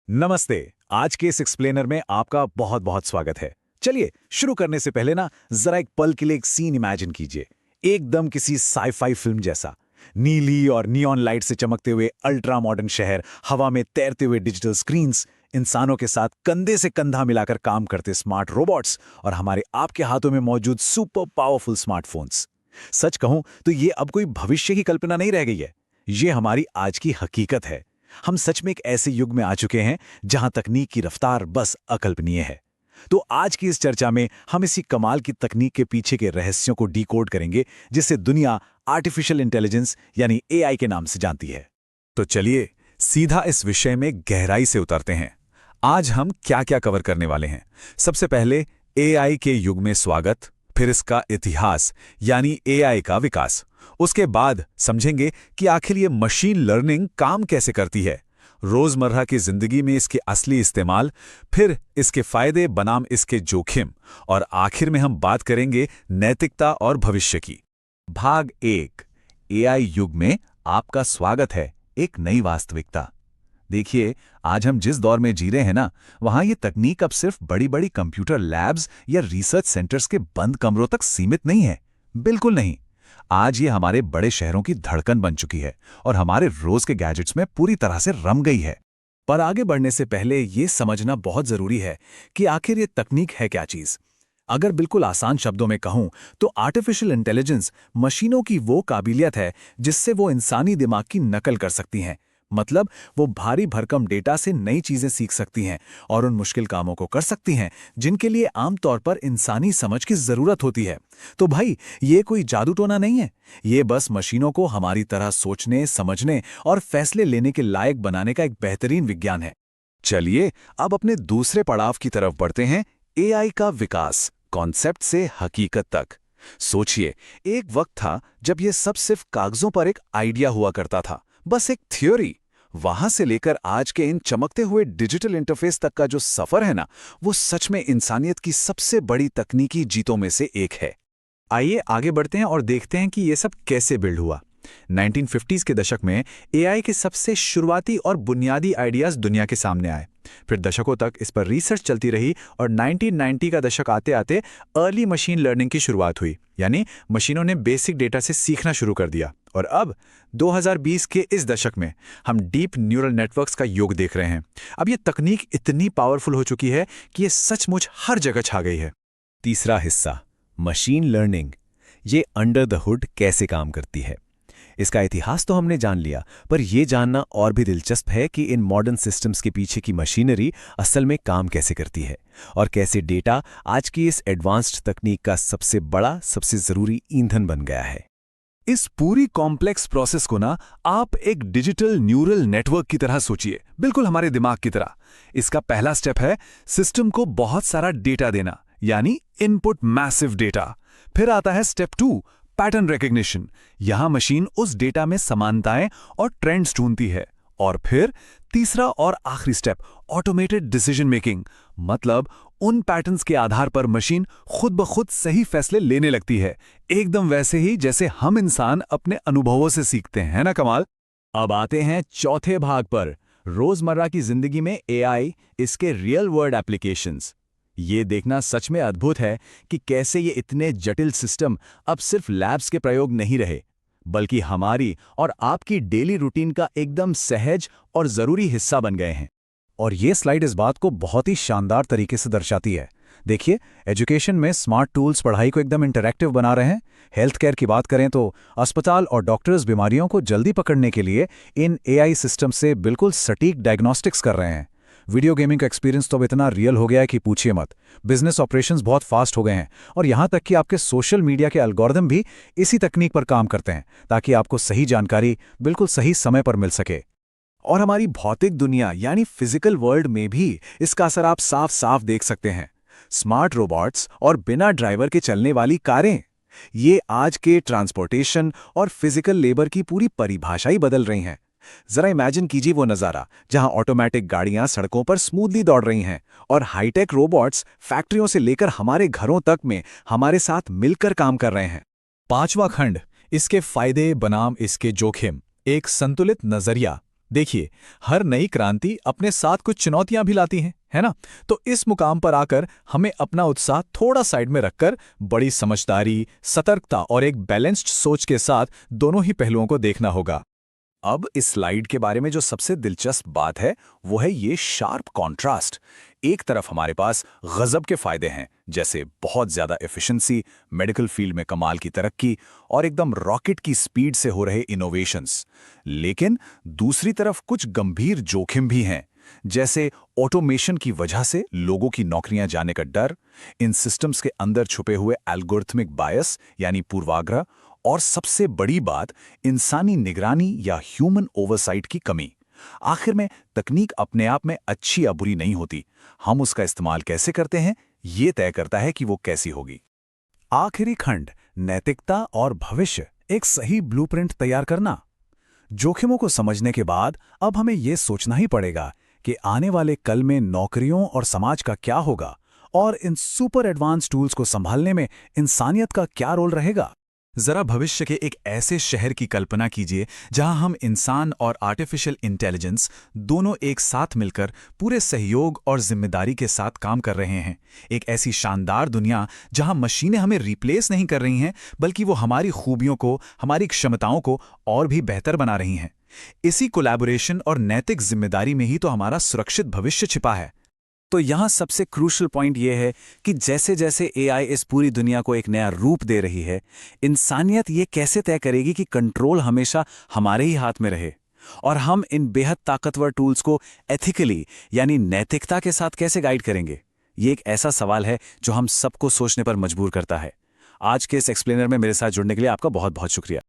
नमस्ते। आज के इस एक्सप्लेनर में आपका बहुत बहुत स्वागत है। चलिए शुरू करने से पहले ना जरा एक पल के लिए एक सीन इमेजिन कीजिए, एकदम किसी साई-फाई फिल्म जैसा। नीली और नियॉन लाइट से चमकते हुए अल्ट्रा मॉडर्न शहर, हवा में तैरते हुए डिजिटल स्क्रीन्स, इंसानों के साथ कंधे से कंधा मिलाकर काम करते स्मार्ट रोबोट्स और हमारे आपके हाथों में मौजूद सुपर पावरफुल स्मार्टफोन्स। सच कहूं तो ये अब कोई भविष्य की कल्पना नहीं रह गई है, ये हमारी आज की हकीकत है। हम सच में एक ऐसे युग में आ चुके हैं जहां तकनीक की रफ्तार बस अकल्पनीय है। तो आज की इस चर्चा में हम इसी कमाल की तकनीक के पीछे के रहस्यों को डिकोड करेंगे, जिसे दुनिया आर्टिफिशियल इंटेलिजेंस यानी एआई के नाम से जानती है। तो चलिए सीधा इस विषय में गहराई से उतरते हैं। आज हम क्या-क्या कवर करने वाले हैं। सबसे पहले एआई के युग में स्वागत, फिर इसका इतिहास यानी एआई का विकास। उसके बाद समझेंगे कि आखिर ये मशीन लर्निंग काम कैसे करती है, रोजमर्रा की जिंदगी में इसके असली इस्तेमाल, फिर इसके फायदे बनाम इसके जोखिम, और आखिर में हम बात करेंगे नैतिकता और भविष्य की। भाग 1, एआई युग में आपका स्वागत है, एक नई वास्तविकता। देखिए, आज हम जिस दौर में जी रहे हैं ना, वहां ये तकनीक अब सिर्फ बड़ी-बड़ी कंप्यूटर लैब्स या रिसर्च सेंटर्स के बंद कमरों तक सीमित नहीं है। बिल्कुल नहीं। आज ये हमारे बड़े शहरों की धड़कन बन चुकी है और हमारे रोज के गैजेट्स में पूरी तरह से रम गई है। पर आगे बढ़ने से पहले ये समझना बहुत जरूरी है कि आखिर ये तकनीक है क्या चीज। अगर बिल्कुल आसान शब्दों में कहूं तो आर्टिफिशियल इंटेलिजेंस मशीनों की वो काबिलियत है जिससे वो इंसानी दिमाग की नकल कर सकती हैं। मतलब वो भारी भरकम डेटा से नई चीजें सीख सकती हैं और उन मुश्किल कामों को कर सकती हैं जिनके लिए आमतौर पर इंसानी समझ की जरूरत होती है। तो भाई, ये कोई जादू टोना नहीं है, ये बस मशीनों को हमारी तरह सोचने, समझने और फैसले लेने के लायक बनाने का एक बेहतरीन विज्ञान है। चलिए अब अपने दूसरे पड़ाव की तरफ बढ़ते हैं, एआई का विकास, कॉन्सेप्ट से हकीकत तक। सोचिए, एक वक्त था जब ये सब सिर्फ कागजों पर एक आइडिया हुआ करता था, बस एक थ्योरी। वहां से लेकर आज के इन चमकते हुए डिजिटल इंटरफेस तक का जो सफर है ना, वो सच में इंसानियत की सबसे बड़ी तकनीकी जीतों में से एक है। आइए आगे बढ़ते हैं और देखते हैं कि ये सब कैसे बिल्ड हुआ। 1950s के दशक में एआई के सबसे शुरुआती और बुनियादी आइडियाज दुनिया के सामने आए। फिर दशकों तक इस पर रिसर्च चलती रही और 1990 का दशक आते आते अर्ली मशीन लर्निंग की शुरुआत हुई, यानी मशीनों ने बेसिक डेटा से सीखना शुरू कर दिया। और अब 2020 के इस दशक में हम डीप न्यूरल नेटवर्क्स का युग देख रहे हैं। अब ये तकनीक इतनी पावरफुल हो चुकी है कि ये सचमुच हर जगह छा गई है। तीसरा हिस्सा, मशीन लर्निंग। ये अंडर द हुड कैसे काम करती है। इसका इतिहास तो हमने जान लिया, पर यह जानना और भी दिलचस्प है कि इन मॉडर्न सिस्टम्स के पीछे की मशीनरी असल में काम कैसे करती है और कैसे डेटा आज की इस एडवांस्ड तकनीक का सबसे बड़ा, सबसे जरूरी ईंधन बन गया है। इस पूरी कॉम्प्लेक्स प्रोसेस को ना आप एक डिजिटल न्यूरल नेटवर्क की तरह सोचिए, बिल्कुल हमारे दिमाग की तरह। इसका पहला स्टेप है सिस्टम को बहुत सारा डेटा देना, यानी इनपुट मैसिव डेटा। फिर आता है स्टेप 2, पैटर्न रिकग्निशन। यहां मशीन उस डेटा में समानताएं और ट्रेंड्स ढूंढती है। और फिर तीसरा और आखिरी स्टेप, ऑटोमेटेड डिसीजन मेकिंग। मतलब उन पैटर्न्स के आधार पर मशीन खुद ब खुद सही फैसले लेने लगती है, एकदम वैसे ही जैसे हम इंसान अपने अनुभवों से सीखते हैं ना कमाल। अब आते हैं चौथे भाग पर, रोजमर्रा की जिंदगी में एआई, इसके रियल वर्ल्ड एप्लीकेशंस। ये देखना सच में अद्भुत है कि कैसे ये इतने जटिल सिस्टम अब सिर्फ लैब्स के प्रयोग नहीं रहे, बल्कि हमारी और आपकी डेली रूटीन का एकदम सहज और जरूरी हिस्सा बन गए हैं। और ये स्लाइड इस बात को बहुत ही शानदार तरीके से दर्शाती है। देखिए, एजुकेशन में स्मार्ट टूल्स पढ़ाई को एकदम इंटरैक्टिव बना रहे हैं। हेल्थ केयर की बात करें तो अस्पताल और डॉक्टर्स बीमारियों को जल्दी पकड़ने के लिए इन एआई सिस्टम से बिल्कुल सटीक डायग्नोस्टिक्स कर रहे हैं। वीडियो गेमिंग का एक्सपीरियंस तो अब इतना रियल हो गया है कि पूछिए मत। बिजनेस ऑपरेशंस बहुत फास्ट हो गए हैं और यहां तक कि आपके सोशल मीडिया के एल्गोरिदम भी इसी तकनीक पर काम करते हैं, ताकि आपको सही जानकारी बिल्कुल सही समय पर मिल सके। और हमारी भौतिक दुनिया यानी फिजिकल वर्ल्ड में भी इसका असर आप साफ साफ देख सकते हैं। स्मार्ट रोबोट्स और बिना ड्राइवर के चलने वाली कारें, ये आज के ट्रांसपोर्टेशन और फिजिकल लेबर की पूरी परिभाषा ही बदल रही हैं। जरा इमेजिन कीजिए वो नजारा जहां ऑटोमेटिक गाड़ियां सड़कों पर स्मूथली दौड़ रही हैं और हाईटेक रोबोट्स फैक्ट्रियों से लेकर हमारे घरों तक में हमारे साथ मिलकर काम कर रहे हैं। पांचवा खंड, इसके फायदे बनाम इसके जोखिम, एक संतुलित नजरिया। देखिए, हर नई क्रांति अपने साथ कुछ चुनौतियां भी लाती हैं, है ना? तो इस मुकाम पर आकर हमें अपना उत्साह थोड़ा साइड में रखकर बड़ी समझदारी, सतर्कता और एक बैलेंस्ड सोच के साथ दोनों ही पहलुओं को देखना होगा। अब इस स्लाइड के बारे में जो सबसे दिलचस्प बात है वो है ये शार्प कॉन्ट्रास्ट। एक तरफ हमारे पास गजब के फायदे हैं, जैसे बहुत ज्यादा एफिशिएंसी, मेडिकल फील्ड में कमाल की तरक्की और एकदम रॉकेट की स्पीड से हो रहे इनोवेशंस। लेकिन दूसरी तरफ कुछ गंभीर जोखिम भी हैं, जैसे ऑटोमेशन की वजह से लोगों की नौकरियां जाने का डर, इन सिस्टम्स के अंदर छुपे हुए एल्गोरिथमिक बायस यानी पूर्वाग्रह, और सबसे बड़ी बात इंसानी निगरानी या ह्यूमन ओवरसाइट की कमी। आखिर में तकनीक अपने आप में अच्छी या बुरी नहीं होती, हम उसका इस्तेमाल कैसे करते हैं ये तय करता है कि वो कैसी होगी। आखिरी खंड, नैतिकता और भविष्य, एक सही ब्लूप्रिंट तैयार करना। जोखिमों को समझने के बाद अब हमें ये सोचना ही पड़ेगा कि आने वाले कल में नौकरियों और समाज का क्या होगा, और इन सुपर एडवांस टूल्स को संभालने में इंसानियत का क्या रोल रहेगा। जरा भविष्य के एक ऐसे शहर की कल्पना कीजिए जहां हम इंसान और आर्टिफिशियल इंटेलिजेंस दोनों एक साथ मिलकर पूरे सहयोग और जिम्मेदारी के साथ काम कर रहे हैं। एक ऐसी शानदार दुनिया जहां मशीनें हमें रिप्लेस नहीं कर रही हैं, बल्कि वो हमारी खूबियों को, हमारी क्षमताओं को और भी बेहतर बना रही हैं। इसी कोलैबोरेशन और नैतिक जिम्मेदारी में ही तो हमारा सुरक्षित भविष्य छिपा है। तो यहाँ सबसे क्रूशल पॉइंट ये है कि जैसे जैसे एआई इस पूरी दुनिया को एक नया रूप दे रही है, इंसानियत ये कैसे तय करेगी कि कंट्रोल हमेशा हमारे ही हाथ में रहे, और हम इन बेहद ताकतवर टूल्स को एथिकली यानी नैतिकता के साथ कैसे गाइड करेंगे। ये एक ऐसा सवाल है जो हम सबको सोचने पर मजबूर करता है। आज के इस एक्सप्लेनर में मेरे साथ जुड़ने के लिए आपका बहुत बहुत शुक्रिया।